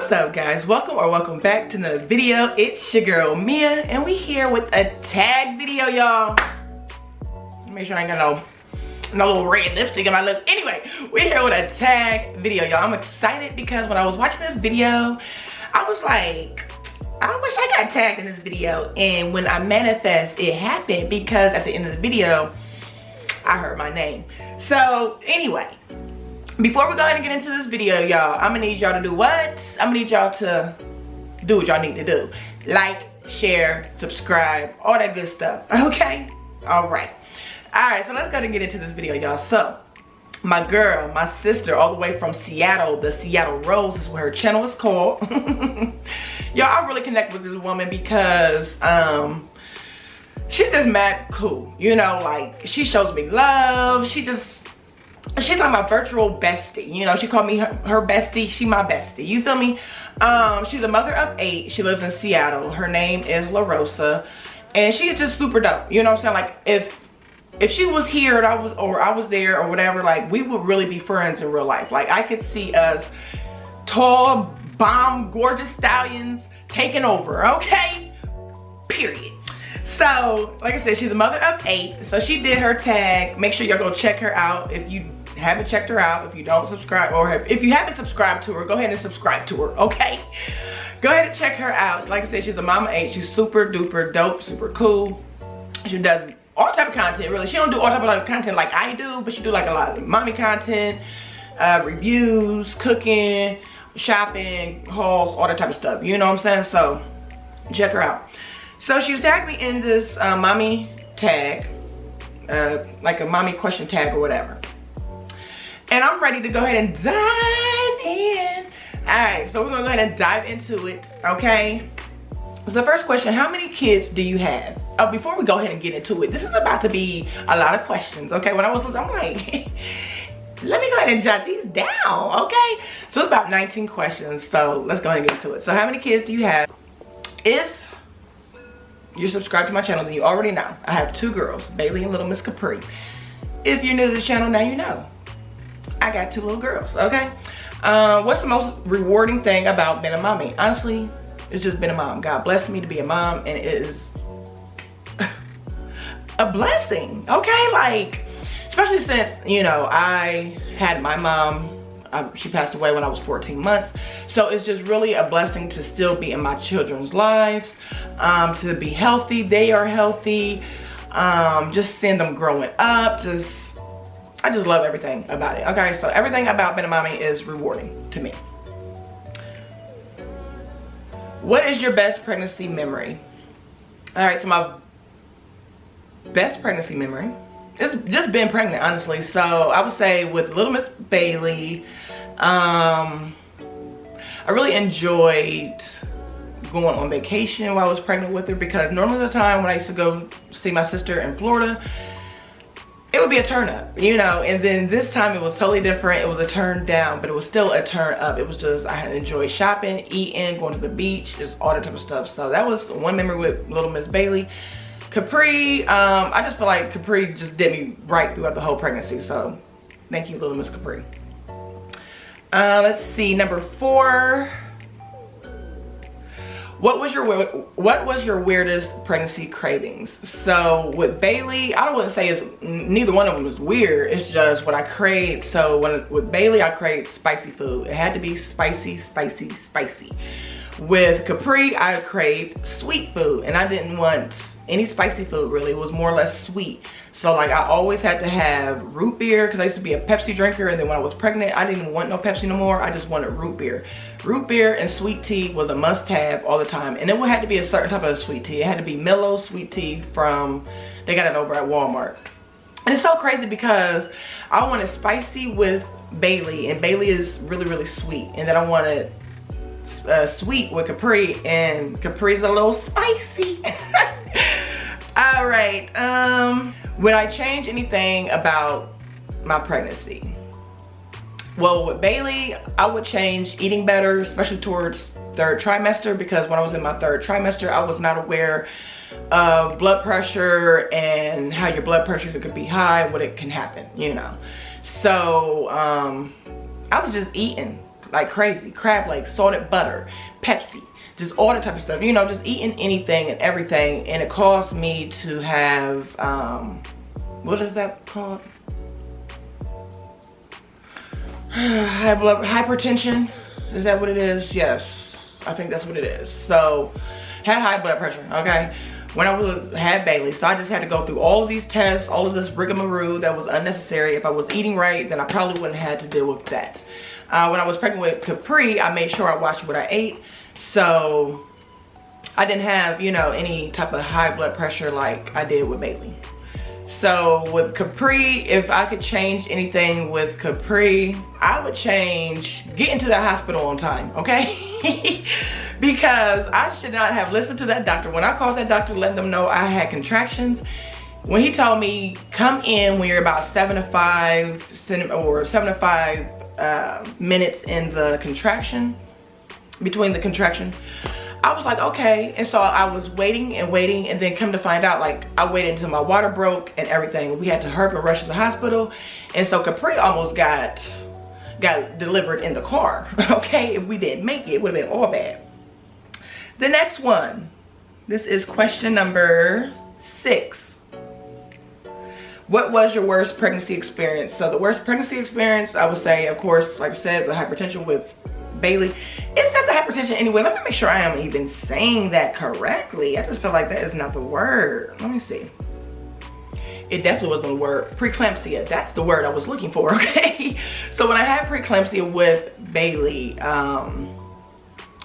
What's up, guys? Welcome back to another video. It's your girl Mia, and we here with a tag video, y'all. Make sure I ain't got no little red lipstick in my lips. Anyway, we're here with a tag video, y'all. I'm excited because when I was watching this video, I was like, I wish I got tagged in this video. And when I manifest, it happened because at the end of the video, I heard my name. So anyway, before we go ahead and get into this video, y'all, I'm gonna need y'all to do what? I'm gonna need y'all to do what y'all need to do. Like, share, subscribe, all that good stuff, okay? All right, so let's go ahead and get into this video, y'all. So, my girl, my sister, all the way from Seattle, the Seattle Rose is what her channel is called. Y'all, I really connect with this woman because, she's just mad cool, you know, like, she shows me love, she's like my virtual bestie, you know. She called me her bestie. She my bestie, you feel me? She's a mother of 8. She lives in Seattle. Her name is La Rosa, and she's just super dope, you know what I'm saying? Like, if she was here and I was there or whatever, like, we would really be friends in real life. Like, I could see us tall, bomb, gorgeous stallions taking over, okay? Period. So, like I said, she's a mother of 8. So she did her tag. Make sure y'all go check her out if you haven't checked her out. If you don't subscribe, or if you haven't subscribed to her, go ahead and subscribe to her, okay? Go ahead and check her out. Like I said, she's a mama 8. She's super duper dope, super cool. She does all type of content, really. She don't do all type of content like I do, but she do like a lot of mommy content, reviews, cooking, shopping, hauls, all that type of stuff. You know what I'm saying? So check her out. So she tagged me in this mommy tag, like a mommy question tag or whatever. And I'm ready to go ahead and dive in. All right, so we're gonna go ahead and dive into it, okay? So the first question, how many kids do you have? Oh, before we go ahead and get into it, this is about to be a lot of questions, okay? When I was listening, I'm like, let me go ahead and jot these down, okay? So it's about 19 questions, so let's go ahead and get into it. So how many kids do you have? If you're subscribed to my channel, then you already know. I have 2 girls, Bailey and Little Miss Capri. If you're new to the channel, now you know. I got 2 little girls, okay? What's the most rewarding thing about being a mommy? Honestly, it's just being a mom. God blessed me to be a mom, and it is a blessing, okay? Like, especially since, you know, I had my mom, she passed away when I was 14 months. So it's just really a blessing to still be in my children's lives, to be healthy. They are healthy. Just seeing them growing up, I just love everything about it. Okay, so everything about being a mommy is rewarding to me. What is your best pregnancy memory? All right, so my best pregnancy memory is just being pregnant, honestly. So I would say with Little Miss Bailey, I really enjoyed going on vacation while I was pregnant with her, because normally the time when I used to go see my sister in Florida, it would be a turn up, you know, and then this time it was totally different. It was a turn down, but it was still a turn up. It was just, I had enjoyed shopping, eating, going to the beach, just all that type of stuff. So that was one memory with Little Miss Bailey. Capri, I just feel like Capri just did me right throughout the whole pregnancy. So thank you, Little Miss Capri. Let's see, number 4. What was your weirdest pregnancy cravings? So with Bailey, I wouldn't say neither one of them was weird. It's just what I craved. So with Bailey, I craved spicy food. It had to be spicy, spicy, spicy. With Capri, I craved sweet food, and I didn't want any spicy food really. It was more or less sweet. So like, I always had to have root beer, because I used to be a Pepsi drinker, and then when I was pregnant, I didn't even want no Pepsi no more. I just wanted root beer. Root beer and sweet tea was a must-have all the time, and it had to be a certain type of sweet tea. It had to be Mellow sweet tea they got it over at Walmart. And it's so crazy because I wanted spicy with Bailey, and Bailey is really, really sweet, and then I wanted sweet with Capri, and Capri's a little spicy. All right, would I change anything about my pregnancy? Well, with Bailey, I would change eating better, especially towards 3rd trimester, because when I was in my 3rd trimester, I was not aware of blood pressure and how your blood pressure could be high, what it can happen, you know. So I was just eating. like crazy. Crab legs, salted butter, Pepsi, just all that type of stuff. You know, just eating anything and everything. And it caused me to have, what is that called? Hypertension. Is that what it is? Yes, I think that's what it is. So, had high blood pressure, okay? When I had Bailey, so I just had to go through all of these tests, all of this rigmarole that was unnecessary. If I was eating right, then I probably wouldn't have had to deal with that. When I was pregnant with Capri, I made sure I watched what I ate, so I didn't have, you know, any type of high blood pressure like I did with Bailey. So with Capri, if I could change anything with Capri, I would change getting to the hospital on time, okay? Because I should not have listened to that doctor. When I called that doctor, let them know I had contractions, when he told me come in when you're about 7 to 5 minutes in the contraction, between the contraction, I was like, okay. And so I was waiting and waiting, and then come to find out, like, I waited until my water broke and everything. We had to hurry and rush to the hospital. And so Capri almost got delivered in the car, okay? If we didn't make it, it would have been all bad. The next one, this is question number 6. What was your worst pregnancy experience? So the worst pregnancy experience, I would say, of course, like I said, the hypertension with Bailey. Is that the hypertension anyway? Let me make sure I am even saying that correctly. I just feel like that is not the word. Let me see. It definitely wasn't the word. Preeclampsia, that's the word I was looking for, okay? So when I had preeclampsia with Bailey,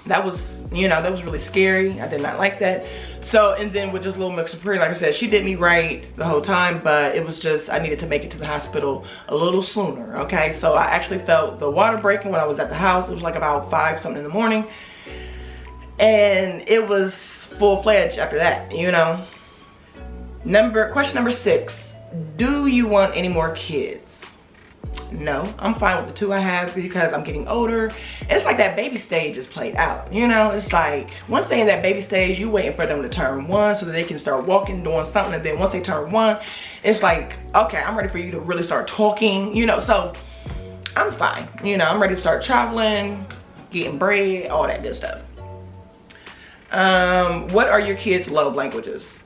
that was, you know, that was really scary. I did not like that. So, and then with just little mix of Capri, like I said, she did me right the whole time, but it was just, I needed to make it to the hospital a little sooner, okay? So I actually felt the water breaking when I was at the house. It was like about 5 something in the morning. And it was full-fledged after that, you know? Question number 6, do you want any more kids? No, I'm fine with the 2 I have because I'm getting older. And it's like that baby stage is played out, you know? It's like, once they're in that baby stage, you waiting for them to turn 1 so that they can start walking, doing something. And then once they turn 1, it's like, okay, I'm ready for you to really start talking, you know? So I'm fine, you know? I'm ready to start traveling, getting bread, all that good stuff. What are your kids' love languages?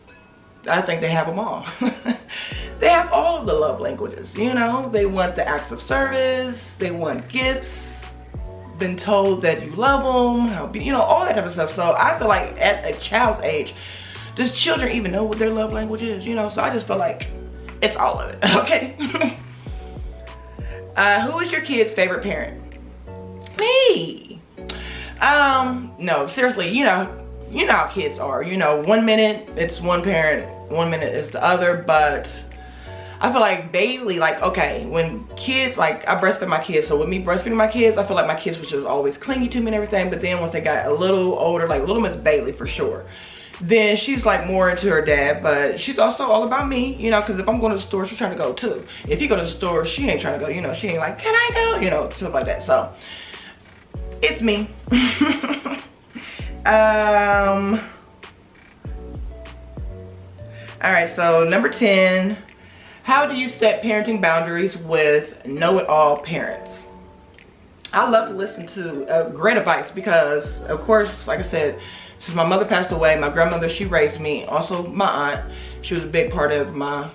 I think they have them all. They have all of the love languages, you know? They want the acts of service, they want gifts, been told that you love them, you know, all that type of stuff. So I feel like at a child's age, does children even know what their love language is, you know? So I just feel like it's all of it, okay? Who is your kid's favorite parent? Me. No, seriously, you know how kids are, you know, 1 minute it's one parent, 1 minute is the other. But I feel like Bailey, like, okay, when kids, like, I breastfed my kids, so with me breastfeeding my kids, I feel like my kids was just always clingy to me and everything. But then once they got a little older, like little Miss Bailey for sure, then she's like more into her dad, but she's also all about me, you know, because if I'm going to the store, she's trying to go too. If you go to the store, she ain't trying to go, you know, she ain't like, can I go, you know, stuff like that. So it's me. Alright, so number 10, how do you set parenting boundaries with know-it-all parents? I love to listen to great advice because, of course, like I said, since my mother passed away, my grandmother, she raised me. Also, my aunt, she was a big part of my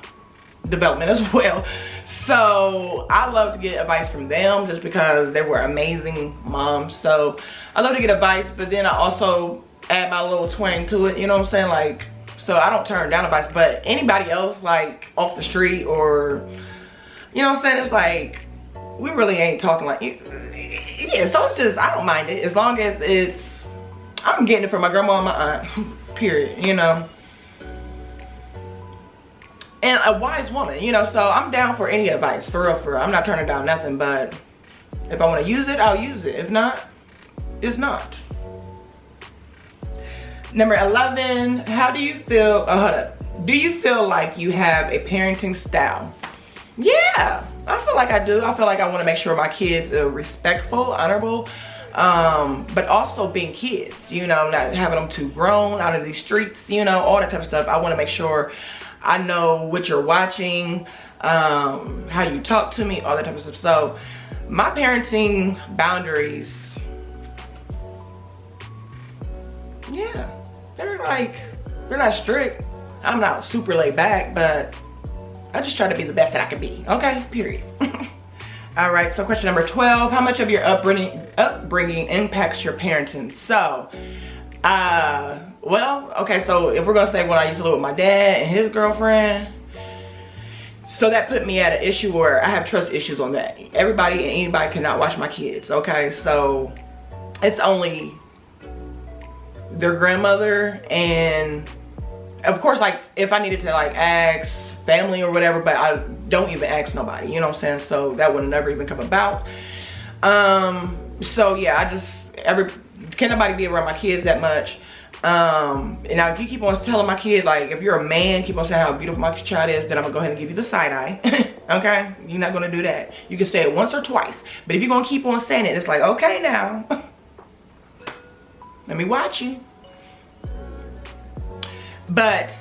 development as well. So I love to get advice from them just because they were amazing moms. So I love to get advice, but then I also add my little twang to it, you know what I'm saying? Like, so I don't turn down advice, but anybody else, like off the street or, you know what I'm saying? It's like, we really ain't talking like, yeah, so it's just, I don't mind it as long as it's, I'm getting it from my grandma and my aunt, period, you know? And a wise woman, you know, so I'm down for any advice, for real, for real. I'm not turning down nothing, but if I want to use it, I'll use it. If not, it's not. Number 11, how do you feel, hold up. Do you feel like you have a parenting style? Yeah, I feel like I do. I feel like I want to make sure my kids are respectful, honorable, but also being kids, you know, not having them too grown out in these streets, you know, all that type of stuff. I want to make sure I know what you're watching, how you talk to me, all that type of stuff. So My parenting boundaries, yeah, they're not strict. I'm not super laid back, but I just try to be the best that I can be, okay, period. All right, so question number 12, how much of your upbringing impacts your parenting? So, well, okay, so if we're gonna say when I used to live with my dad and his girlfriend, so that put me at an issue where I have trust issues on that. Everybody and anybody cannot watch my kids, okay? So it's only their grandmother, and of course, like if I needed to like ask family or whatever, but I don't even ask nobody, you know what I'm saying? So that would never even come about. So yeah, can't nobody be around my kids that much. And now if you keep on telling my kids, like if you're a man, keep on saying how beautiful my child is, then I'm gonna go ahead and give you the side eye. Okay, you're not gonna do that. You can say it once or twice, but if you're gonna keep on saying it, it's like, okay, now let me watch you. But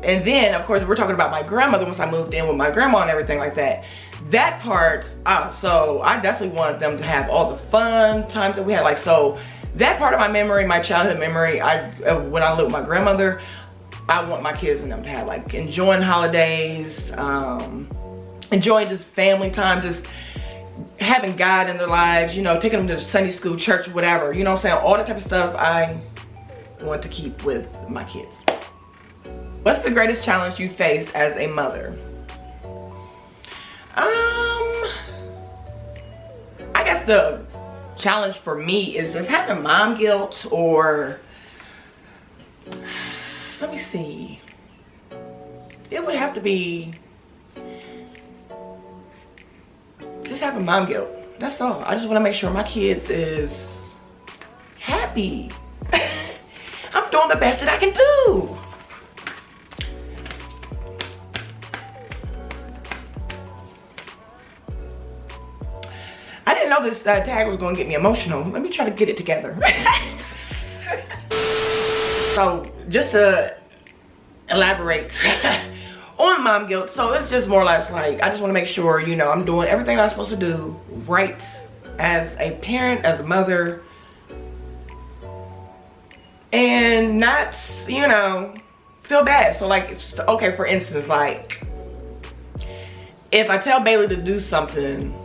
and then of course we're talking about my grandmother. Once I moved in with my grandma and everything like that, that part, so I definitely wanted them to have all the fun times that we had. Like, so that part of my memory, my childhood memory, when I lived with my grandmother, I want my kids and them to have like enjoying holidays, enjoying just family time, just having God in their lives, you know, taking them to Sunday school, church, whatever, you know what I'm saying? All that type of stuff I want to keep with my kids. What's the greatest challenge you faced as a mother? I guess the challenge for me is just having mom guilt, or let me see, it would have to be just having mom guilt. That's all. I just want to make sure my kids is happy. I'm doing the best that I can do. I didn't know this tag was going to get me emotional. Let me try to get it together. So just to elaborate on mom guilt, so it's just more or less like I just want to make sure, you know, I'm doing everything I'm supposed to do right as a parent, as a mother, and not, you know, feel bad. So like, okay, for instance, like if I tell Bailey to do something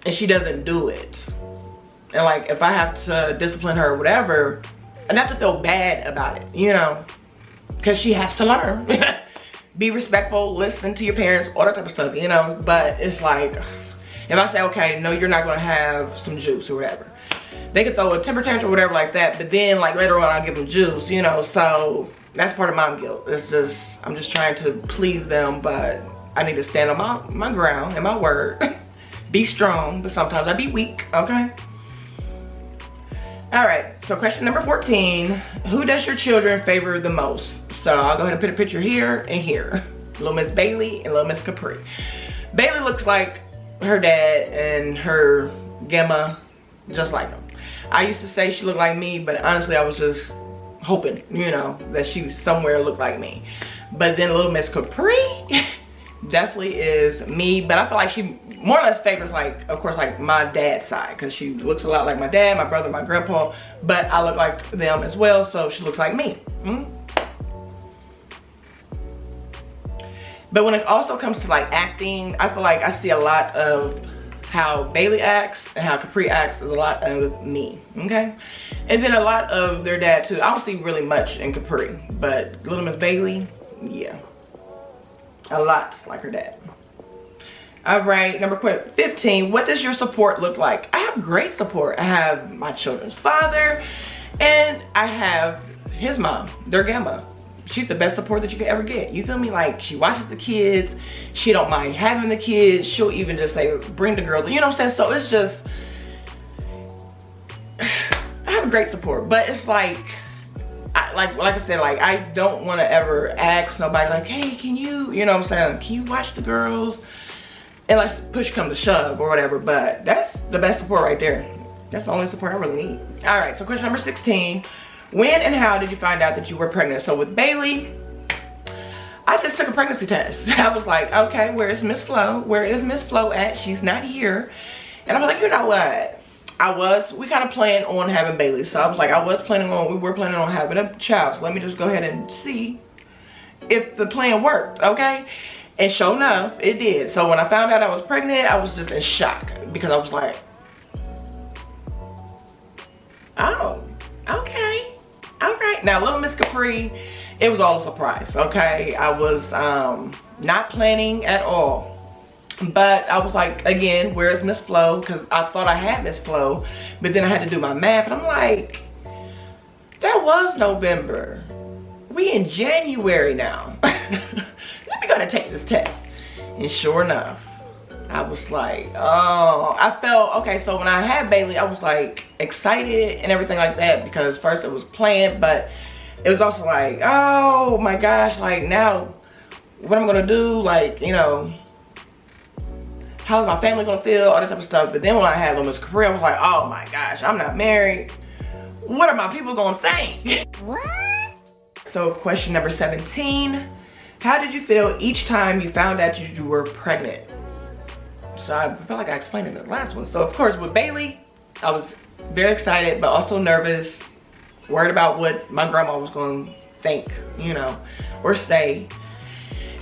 and she doesn't do it, and like if I have to discipline her or whatever, and not to feel bad about it, you know, because she has to learn. Be respectful, listen to your parents, all that type of stuff, you know. But it's like, if I say, okay, no, you're not gonna have some juice or whatever, they could throw a temper tantrum or whatever like that, but then like later on I'll give them juice, you know. So that's part of mom guilt. It's just, I'm just trying to please them, but I need to stand on my ground and my word. Be strong, but sometimes I be weak, okay? All right, so question number 14. Who does your children favor the most? So I'll go ahead and put a picture here and here. Little Miss Bailey and Little Miss Capri. Bailey looks like her dad, and her Gemma just like him. I used to say she looked like me, but honestly I was just hoping, you know, that she somewhere looked like me. But then Little Miss Capri definitely is me, but I feel like she more or less favors, like, of course, like my dad's side, because she looks a lot like my dad, my brother, my grandpa, but I look like them as well, so she looks like me. But when it also comes to like acting, I feel like I see a lot of how Bailey acts and how Capri acts is a lot of me, okay? And then a lot of their dad too. I don't see really much in Capri, but Little Miss Bailey, yeah, a lot like her dad. All right, number 15, what does your support look like? I have great support. I have my children's father, and I have his mom, their grandma. She's the best support that you could ever get. You feel me? Like, she watches the kids. She don't mind having the kids. She'll even just say, bring the girls. You know what I'm saying? So it's just, I have great support, but it's like, like I said, like I don't want to ever ask nobody like, hey, can you, you know what I'm saying? Can you watch the girls? Unless push come to shove or whatever, but that's the best support right there. That's the only support I really need. All right, so question number 16. When and how did you find out that you were pregnant? So with Bailey, I just took a pregnancy test. I was like, okay, where is Miss Flo? Where is Miss Flo at? She's not here. And I was like, you know what? We kind of planned on having Bailey. So I was like, we were planning on having a child. So let me just go ahead and see if the plan worked, okay? And sure enough, it did. So when I found out I was pregnant, I was just in shock because I was like, oh, okay, all right. Now, Little Miss Capri, it was all a surprise, okay? I was not planning at all. But I was like, again, where's Miss Flo? Because I thought I had Miss Flo, but then I had to do my math, and I'm like, that was November. We in January now. Let me go and take this test. And sure enough, I was like, oh, I felt, okay, so when I had Bailey, I was like excited and everything like that because first it was planned, but it was also like, oh my gosh, like now, what am I gonna do? Like, you know, how's my family gonna feel, all that type of stuff. But then when I had Little Miss Capri, I was like, oh my gosh, I'm not married. What are my people gonna think? What? So question number 17, how did you feel each time you found out you were pregnant? So I felt like I explained in the last one. So of course with Bailey, I was very excited, but also nervous, worried about what my grandma was gonna think, you know, or say.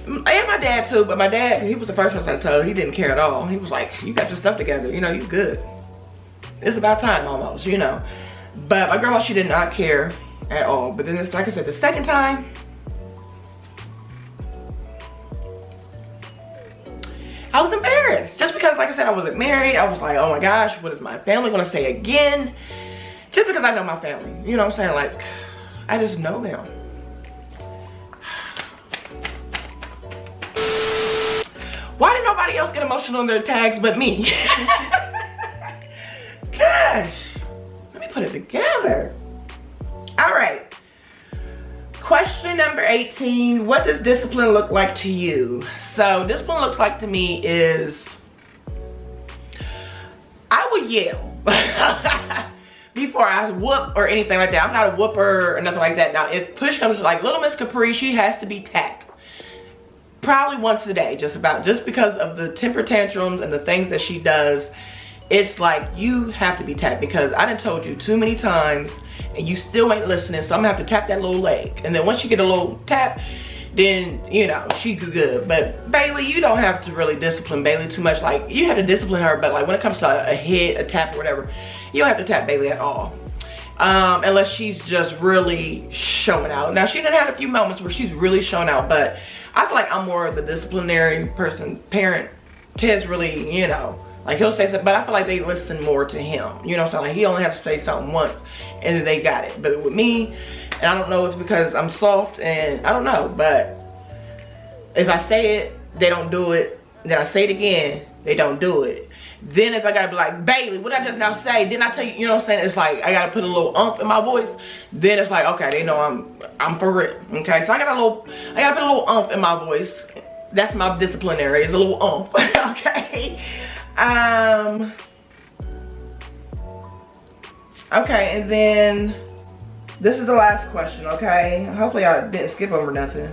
And my dad too, but my dad, he was the first person I told, he didn't care at all. He was like, you got your stuff together, you know, you good. It's about time almost, you know. But my grandma, she did not care at all. But then it's like I said, the second time, I was embarrassed. Just because, like I said, I wasn't married, I was like, oh my gosh, what is my family gonna say again? Just because I know my family, you know what I'm saying? Like, I just know them. Why did nobody else get emotional on their tags but me? Gosh, let me put it together. All right. Question number 18, what does discipline look like to you? So discipline looks like to me is, I would yell before I whoop or anything like that. I'm not a whooper or nothing like that. Now, if push comes to like Little Miss Capri, she has to be tapped. Probably once a day, just because of the temper tantrums and the things that she does. It's like you have to be tapped because I done told you too many times and you still ain't listening, so I'm gonna have to tap that little leg. And then once you get a little tap, then you know she good. But Bailey, you don't have to really discipline Bailey too much. Like, you have to discipline her, but like when it comes to a hit, a tap or whatever, you don't have to tap Bailey at all. Unless she's just really showing out. Now, she done had a few moments where she's really showing out, but I feel like I'm more of the disciplinary person, parent. Ted's really, you know, like he'll say something, but I feel like they listen more to him. You know what I'm saying? Like he only has to say something once and then they got it. But with me, and I don't know if it's because I'm soft and I don't know, but if I say it, they don't do it. Then I say it again, they don't do it. Then if I gotta be like, Bailey, what I just now say, then I tell you, you know what I'm saying? It's like, I gotta put a little umph in my voice. Then it's like, okay, they know I'm for real, okay? So I gotta put a little umph in my voice. That's my disciplinary, is a little umph, okay? Okay, and then this is the last question, okay? Hopefully I didn't skip over nothing.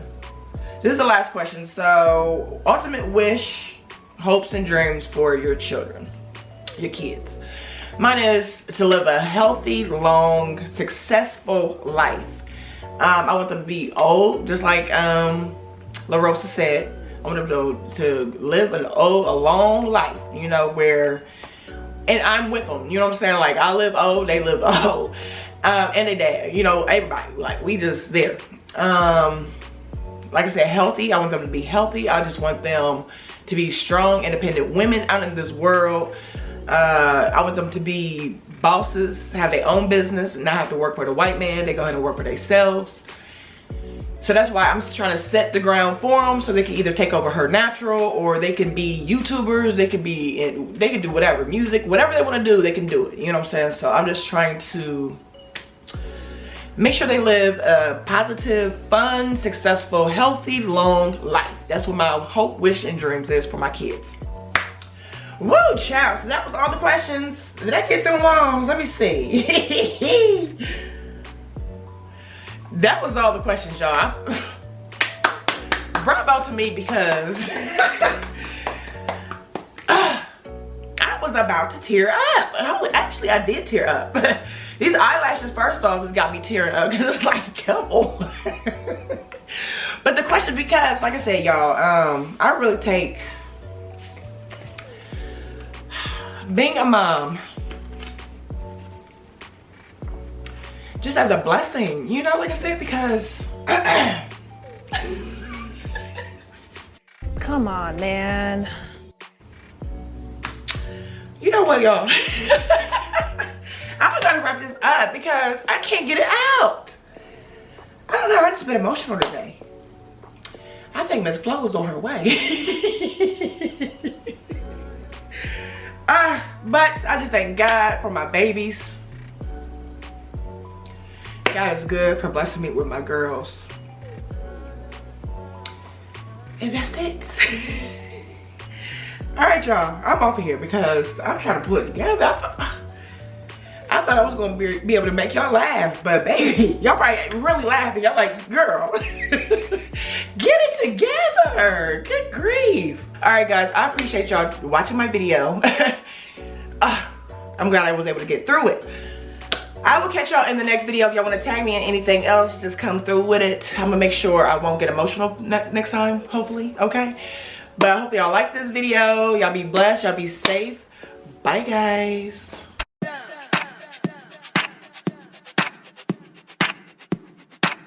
This is the last question. So, ultimate wish, hopes and dreams for your children, your kids. Mine is to live a healthy, long, successful life. I want them to be old, just like La Rosa said. I want them to live a long life, you know, where, and I'm with them, you know what I'm saying? Like, I live old, they live old. And they dad, you know, everybody, like, we just there. Like I said, healthy. I want them to be healthy. I just want them to be strong, independent women out in this world. I want them to be bosses, have their own business, and not have to work for the white man. They go ahead and work for themselves. So that's why I'm just trying to set the ground for them so they can either take over Her Natural, or they can be YouTubers, they can do whatever, music, whatever they want to do, they can do it. You know what I'm saying? So I'm just trying to make sure they live a positive, fun, successful, healthy, long life. That's what my hope, wish, and dreams is for my kids. Woo, child. So that was all the questions. Did I get them long? Let me see. That was all the questions, y'all. Bravo to me because I was about to tear up. Actually, I did tear up. These eyelashes, first off, got me tearing up because it's like, come on. But the question, because like I said, y'all, I really take being a mom just as a blessing, you know, like I said, because come on, man. You know what, y'all? I'm gonna wrap this up because I can't get it out. I don't know, I just been emotional today. I think Miss Flo was on her way. But I just thank God for my babies. God is good for blessing me with my girls. And that's it. All right, y'all, I'm off of here because I'm trying to pull it together. I thought I was gonna be able to make y'all laugh, but baby, y'all probably really laughing. Y'all like, girl, get it together. Good grief. All right, guys, I appreciate y'all watching my video. I'm glad I was able to get through it. I will catch y'all in the next video. If y'all want to tag me in anything else, just come through with it. I'm gonna make sure I won't get emotional next time, hopefully, okay? But I hope y'all like this video. Y'all be blessed, y'all be safe. Bye, guys.